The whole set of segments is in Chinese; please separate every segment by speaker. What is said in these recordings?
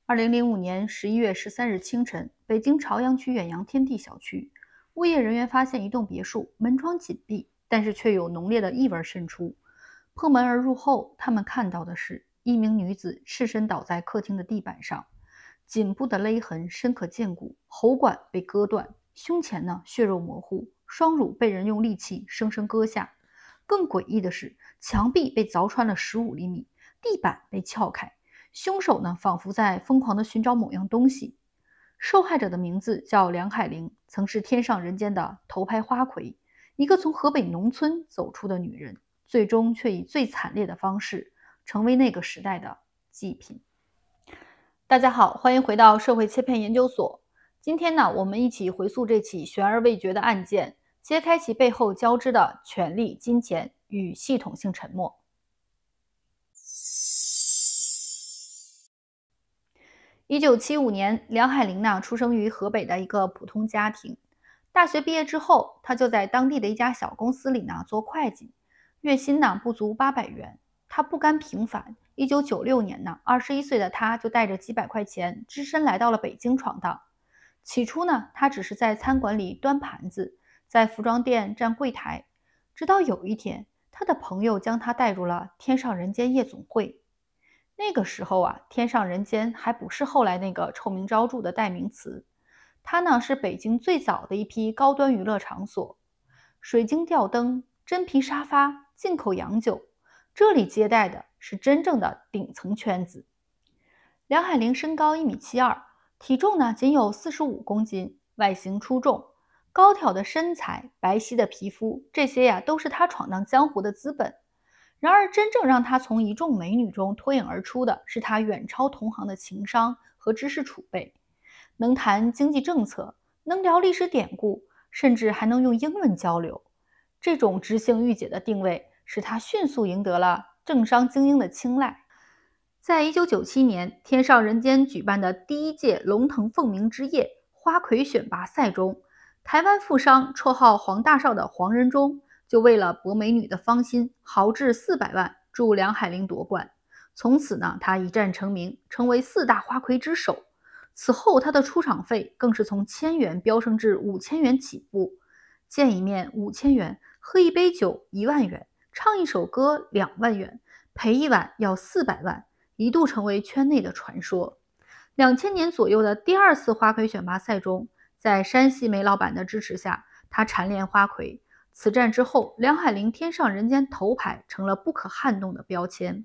Speaker 1: 2005年11月13日清晨，北京朝阳区远洋天地小区，物业人员发现一栋别墅门窗紧闭，但是却有浓烈的异味渗出。破门而入后，他们看到的是一名女子赤身倒在客厅的地板上，颈部的勒痕深可见骨，喉管被割断，胸前血肉模糊，双乳被人用利器生生割下。更诡异的是，墙壁被凿穿了15厘米，地板被撬开。凶手仿佛在疯狂地寻找某样东西。受害者的名字叫梁海玲，曾是天上人间的头牌花魁，一个从河北农村走出的女人，最终却以最惨烈的方式成为那个时代的祭品。大家好，欢迎回到社会切片研究所。今天我们一起回溯这起悬而未决的案件，揭开其背后交织的权力、金钱与系统性沉默。1975年，梁海玲出生于河北的一个普通家庭。大学毕业之后，她就在当地的一家小公司里做会计，月薪不足800元。她不甘平凡，1996年21岁的她就带着几百块钱只身来到了北京闯荡。起初她只是在餐馆里端盘子，在服装店站柜台，直到有一天，她的朋友将她带入了天上人间夜总会。那个时候天上人间还不是后来那个臭名昭著的代名词，它是北京最早的一批高端娱乐场所，水晶吊灯、真皮沙发、进口洋酒，这里接待的是真正的顶层圈子。梁海玲身高1.72米，体重仅有45公斤，外形出众，高挑的身材、白皙的皮肤，这些都是她闯荡江湖的资本。然而，真正让她从一众美女中脱颖而出的是她远超同行的情商和知识储备，能谈经济政策，能聊历史典故，甚至还能用英文交流。这种知性御姐的定位使她迅速赢得了政商精英的青睐。在1997年，天上人间举办的第一届龙腾凤鸣之夜花魁选拔赛中，台湾富商绰号黄大少的黄仁忠就为了博美女的芳心，豪掷400万助梁海玲夺冠。从此他一战成名，成为4大花魁之首。此后他的出场费更是从1000元飙升至5000元起步，见一面5000元，喝一杯酒1万元，唱一首歌2万元，陪一晚要400万，一度成为圈内的传说。2000年左右的第2次花魁选拔赛中，在山西煤老板的支持下，他蝉联花魁。此战之后，梁海玲天上人间头牌成了不可撼动的标签。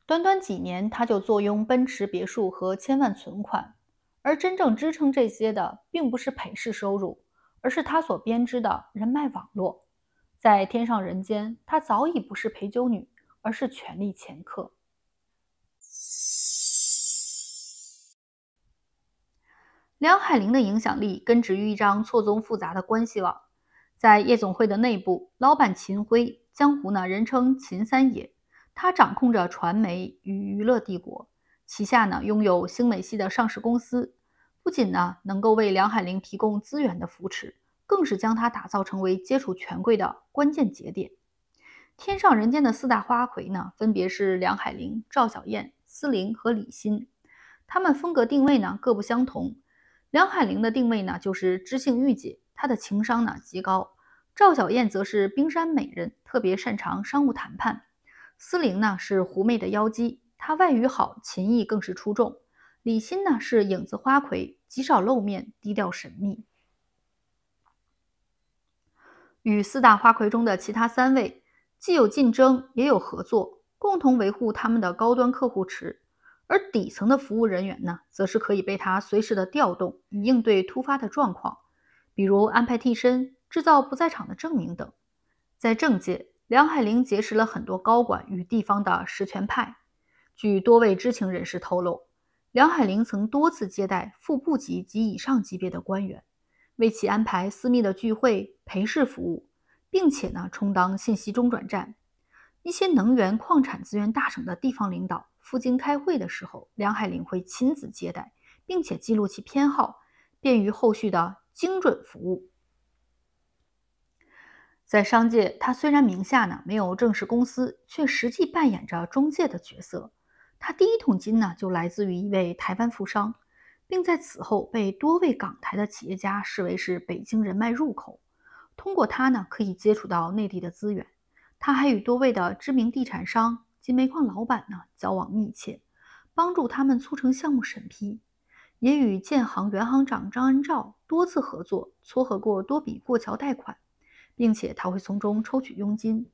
Speaker 1: 短短几年，他就坐拥奔驰别墅和千万存款，而真正支撑这些的，并不是陪侍收入，而是他所编织的人脉网络。在天上人间，他早已不是陪酒女，而是权力掮客。梁海玲的影响力根植于一张错综复杂的关系网。在夜总会的内部，老板秦晖，江湖人称秦三爷，他掌控着传媒与娱乐帝国，旗下拥有星美系的上市公司，不仅能够为梁海玲提供资源的扶持，更是将她打造成为接触权贵的关键节点。天上人间的4大花魁分别是梁海玲、赵小燕、司玲和李欣，他们风格定位各不相同。梁海玲的定位就是知性御姐，她的情商极高。赵小燕则是冰山美人，特别擅长商务谈判。司玲是狐媚的妖姬，她外语好，琴艺更是出众。李欣是影子花魁，极少露面，低调神秘。与4大花魁中的其他3位，既有竞争，也有合作，共同维护他们的高端客户池。而底层的服务人员则是可以被他随时的调动，以应对突发的状况，比如安排替身、制造不在场的证明等。在政界，梁海玲结识了很多高管与地方的实权派。据多位知情人士透露，梁海玲曾多次接待副部级及以上级别的官员，为其安排私密的聚会、陪侍服务，并且充当信息中转站。一些能源矿产资源大省的地方领导赴京开会的时候，梁海玲会亲自接待，并且记录其偏好，便于后续的精准服务。在商界，他虽然名下没有正式公司，却实际扮演着中介的角色。他第一桶金呢就来自于一位台湾富商，并在此后被多位港台的企业家视为是北京人脉入口。通过他呢，可以接触到内地的资源。他还与多位的知名地产商及煤矿老板呢交往密切，帮助他们促成项目审批，也与建行原行长张恩照多次合作，撮合过多笔过桥贷款，并且他会从中抽取佣金。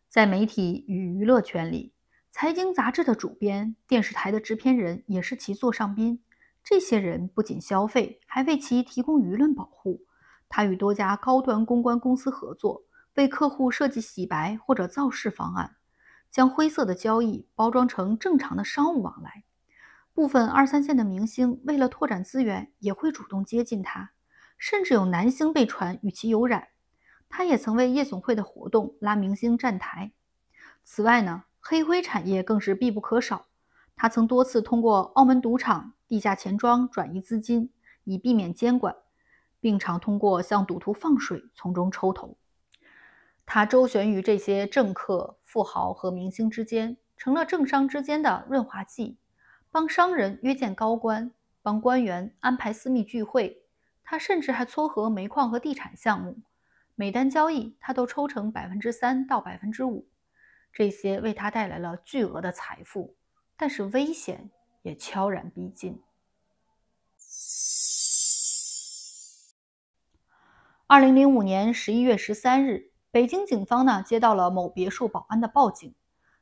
Speaker 1: 在媒体与娱乐圈里，财经杂志的主编、电视台的制片人也是其座上宾。这些人不仅消费，还为其提供舆论保护。他与多家高端公关公司合作，为客户设计洗白或者造势方案，将灰色的交易包装成正常的商务往来。部分二三线的明星为了拓展资源，也会主动接近他，甚至有男星被传与其有染。他也曾为夜总会的活动拉明星站台。此外呢，黑灰产业更是必不可少。他曾多次通过澳门赌场、地下钱庄转移资金，以避免监管，并常通过向赌徒放水从中抽头。他周旋于这些政客、富豪和明星之间，成了政商之间的润滑剂，帮商人约见高官，帮官员安排私密聚会。他甚至还撮合煤矿和地产项目，每单交易他都抽成3%到5%，这些为他带来了巨额的财富，但是危险也悄然逼近。2005年11月13日，北京警方呢接到了某别墅保安的报警。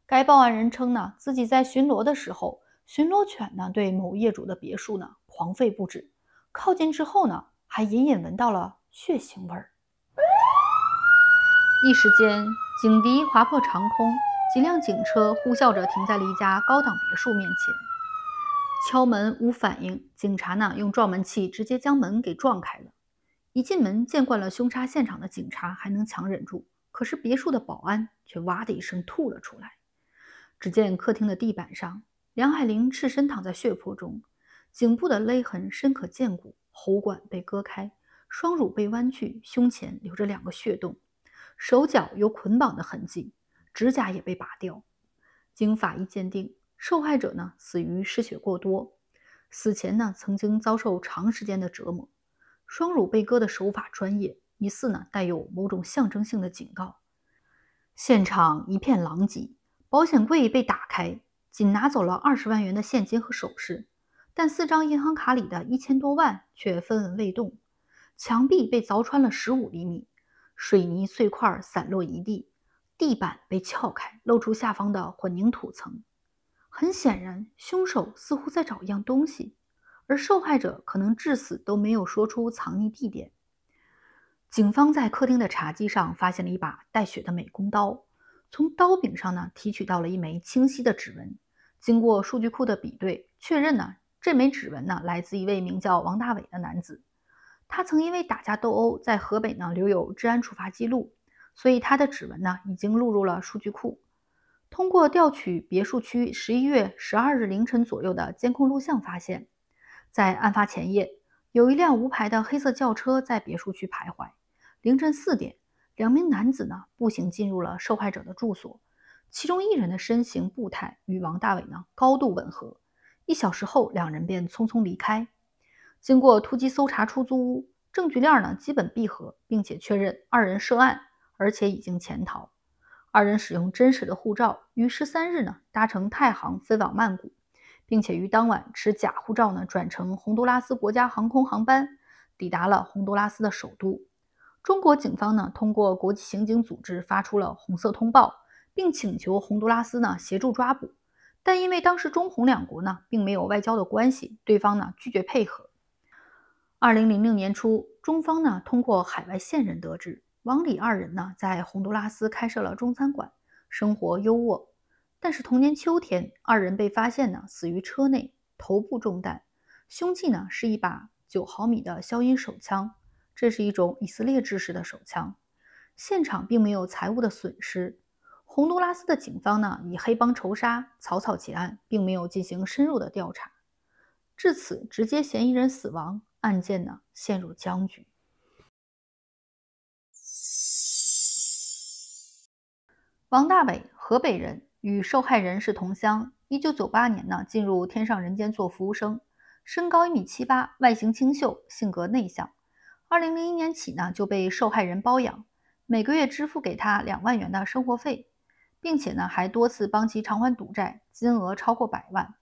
Speaker 1: 该报案人称呢，自己在巡逻的时候，巡逻犬呢对某业主的别墅呢狂吠不止，靠近之后呢，还隐隐闻到了血腥味儿。一时间，警笛划破长空，几辆警车呼啸着停在了一家高档别墅面前。敲门无反应，警察呢用撞门器直接将门给撞开了。一进门，见惯了凶杀现场的警察还能强忍住，可是别墅的保安却哇的一声吐了出来。只见客厅的地板上，梁海玲赤身躺在血泊中，颈部的勒痕深可见骨，喉管被割开，双乳被弯曲，胸前留着2个血洞，手脚有捆绑的痕迹，指甲也被拔掉。经法医鉴定，受害者呢死于失血过多，死前呢曾经遭受长时间的折磨。双乳被割的手法专业，疑似呢带有某种象征性的警告。现场一片狼藉，保险柜被打开，仅拿走了20万元的现金和首饰，但4张银行卡里的1000多万却分文未动。墙壁被凿穿了15厘米，水泥碎块散落一地，地板被撬开，露出下方的混凝土层。很显然，凶手似乎在找一样东西，而受害者可能至死都没有说出藏匿地点。警方在客厅的茶几上发现了一把带血的美工刀，从刀柄上呢提取到了一枚清晰的指纹。经过数据库的比对，确认呢这枚指纹呢来自一位名叫王大伟的男子。他曾因为打架斗殴在河北呢留有治安处罚记录，所以他的指纹呢已经录入了数据库。通过调取别墅区11月12日凌晨左右的监控录像发现，在案发前夜，有一辆无牌的黑色轿车在别墅区徘徊。凌晨4点，2名男子呢步行进入了受害者的住所，其中一人的身形步态与王大伟呢高度吻合。1小时后，2人便匆匆离开。经过突击搜查出租屋，证据链呢基本闭合，并且确认2人涉案，而且已经潜逃。2人使用真实的护照，于13日呢搭乘太行飞往曼谷，并且于当晚持假护照呢转乘洪都拉斯国家航空航班，抵达了洪都拉斯的首都。中国警方呢通过国际刑警组织发出了红色通报，并请求洪都拉斯呢协助抓捕，但因为当时中洪两国呢并没有外交的关系，对方呢拒绝配合。2006年初，中方呢通过海外线人得知，王李2人呢在洪都拉斯开设了中餐馆，生活优渥。但是同年秋天，2人被发现呢死于车内，头部中弹，凶器呢是一把9毫米的消音手枪，这是一种以色列制式的手枪。现场并没有财物的损失。洪都拉斯的警方呢以黑帮仇杀草草结案，并没有进行深入的调查。至此，直接嫌疑人死亡，案件呢陷入僵局。王大伟，河北人，与受害人是同乡。1998年呢，进入天上人间做服务生，身高1.78米，外形清秀，性格内向。2001年起呢，就被受害人包养，每个月支付给他2万元的生活费，并且呢，还多次帮其偿还赌债，金额超过100万。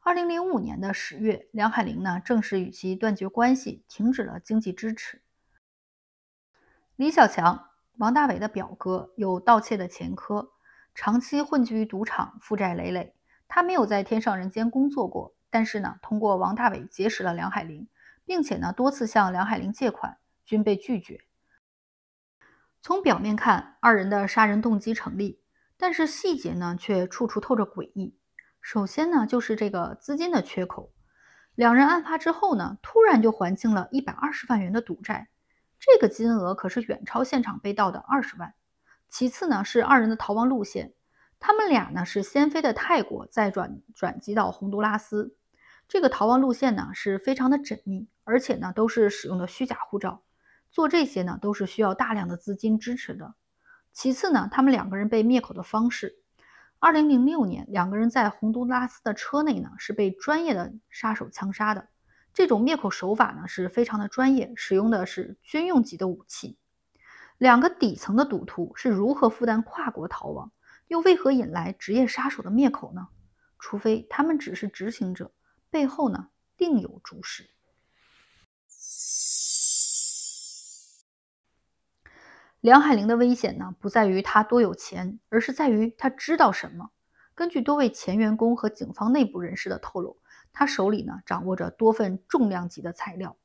Speaker 1: 2005年的10月，梁海玲呢正式与其断绝关系，停止了经济支持。李小强，王大伟的表哥，有盗窃的前科，长期混迹于赌场，负债累累。他没有在天上人间工作过，但是呢，通过王大伟结识了梁海玲，并且呢，多次向梁海玲借款，均被拒绝。从表面看，二人的杀人动机成立，但是细节呢，却处处透着诡异。首先呢，就是这个资金的缺口。两人案发之后呢，突然就还清了120万元的赌债，这个金额可是远超现场被盗的20万。其次呢，是二人的逃亡路线，他们俩呢是先飞的泰国，再转机到洪都拉斯。这个逃亡路线呢是非常的缜密，而且呢都是使用的虚假护照，做这些呢都是需要大量的资金支持的。其次呢，他们两个人被灭口的方式。2006年，两个人在洪都拉斯的车内呢，是被专业的杀手枪杀的。这种灭口手法呢，是非常的专业，使用的是军用级的武器。两个底层的赌徒是如何负担跨国逃亡，又为何引来职业杀手的灭口呢？除非他们只是执行者，背后呢，定有主使。梁海玲的危险呢，不在于他多有钱，而是在于他知道什么。根据多位前员工和警方内部人士的透露，他手里呢掌握着多份重量级的材料。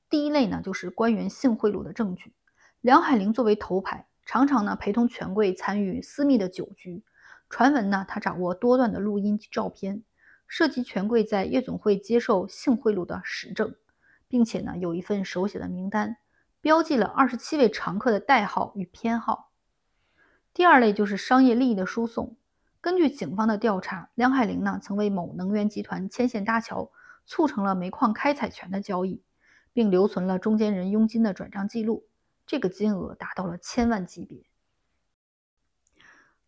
Speaker 1: 第一类呢，就是官员性贿赂的证据。梁海玲作为头牌，常常呢陪同权贵参与私密的酒局。传闻呢，他掌握多段的录音及照片，涉及权贵在夜总会接受性贿赂的实证，并且呢有一份手写的名单，标记了27位常客的代号与偏好。第二类就是商业利益的输送。根据警方的调查，梁海玲呢曾为某能源集团牵线搭桥，促成了煤矿开采权的交易，并留存了中间人佣金的转账记录，这个金额达到了千万级别。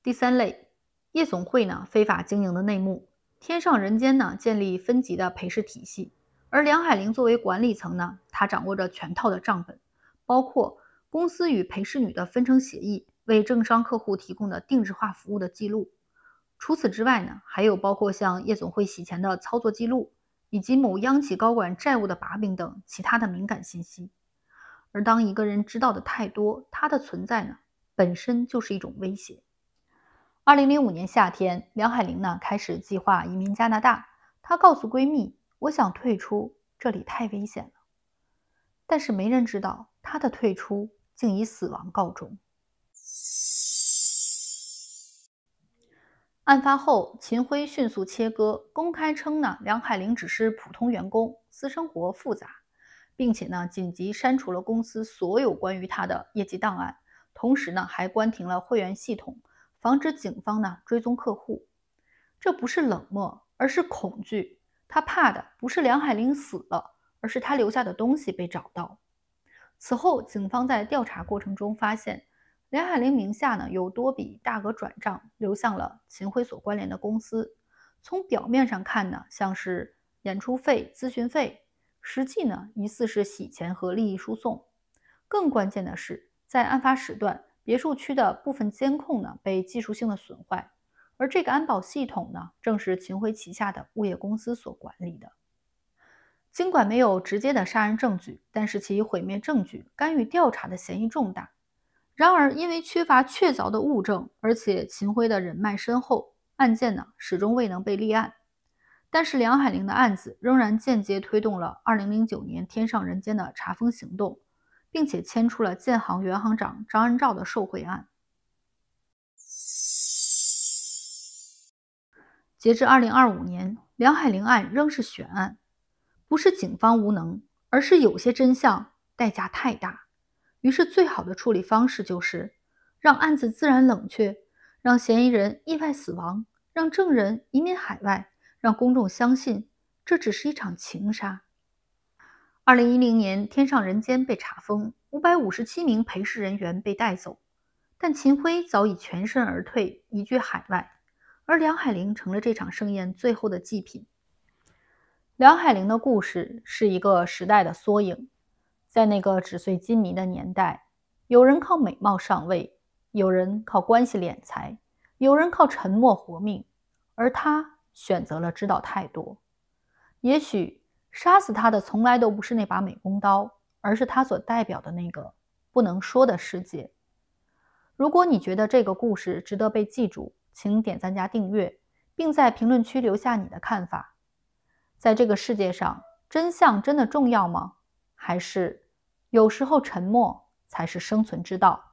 Speaker 1: 第三类，夜总会呢非法经营的内幕。天上人间呢建立分级的陪侍体系，而梁海玲作为管理层呢，他掌握着全套的账本，包括公司与陪侍女的分成协议，为政商客户提供的定制化服务的记录。除此之外呢，还有包括像夜总会洗钱的操作记录，以及某央企高管债务的把柄等其他的敏感信息。而当一个人知道的太多，他的存在呢，本身就是一种威胁。2005年夏天，梁海玲呢开始计划移民加拿大。她告诉闺蜜：“我想退出，这里太危险了。”但是没人知道，她的退出竟以死亡告终。案发后，秦晖迅速切割，公开称呢，梁海玲只是普通员工，私生活复杂，并且呢，紧急删除了公司所有关于他的业绩档案，同时呢，还关停了会员系统，防止警方呢追踪客户。这不是冷漠，而是恐惧。他怕的不是梁海玲死了，而是他留下的东西被找到。此后，警方在调查过程中发现，梁海玲名下呢有多笔大额转账流向了秦晖所关联的公司。从表面上看呢，像是演出费、咨询费，实际呢疑似是洗钱和利益输送。更关键的是，在案发时段，别墅区的部分监控呢被技术性的损坏，而这个安保系统呢正是秦晖旗下的物业公司所管理的。尽管没有直接的杀人证据，但是其毁灭证据、干预调查的嫌疑重大。然而，因为缺乏确凿的物证，而且秦晖的人脉深厚，案件呢始终未能被立案。但是梁海玲的案子仍然间接推动了2009年天上人间的查封行动，并且牵出了建行原行长张恩照的受贿案。截至2025年，梁海玲案仍是悬案，不是警方无能，而是有些真相代价太大。于是最好的处理方式就是让案子自然冷却，让嫌疑人意外死亡，让证人移民海外，让公众相信这只是一场情杀。2010年天上人间被查封，557名陪侍人员被带走，但秦晖早已全身而退，移居海外。而梁海玲成了这场盛宴最后的祭品。梁海玲的故事是一个时代的缩影，在那个纸醉金迷的年代，有人靠美貌上位，有人靠关系敛财，有人靠沉默活命，而他选择了知道太多。也许杀死他的从来都不是那把美工刀，而是他所代表的那个不能说的世界。如果你觉得这个故事值得被记住，请点赞加订阅，并在评论区留下你的看法。在这个世界上，真相真的重要吗？还是有时候沉默才是生存之道？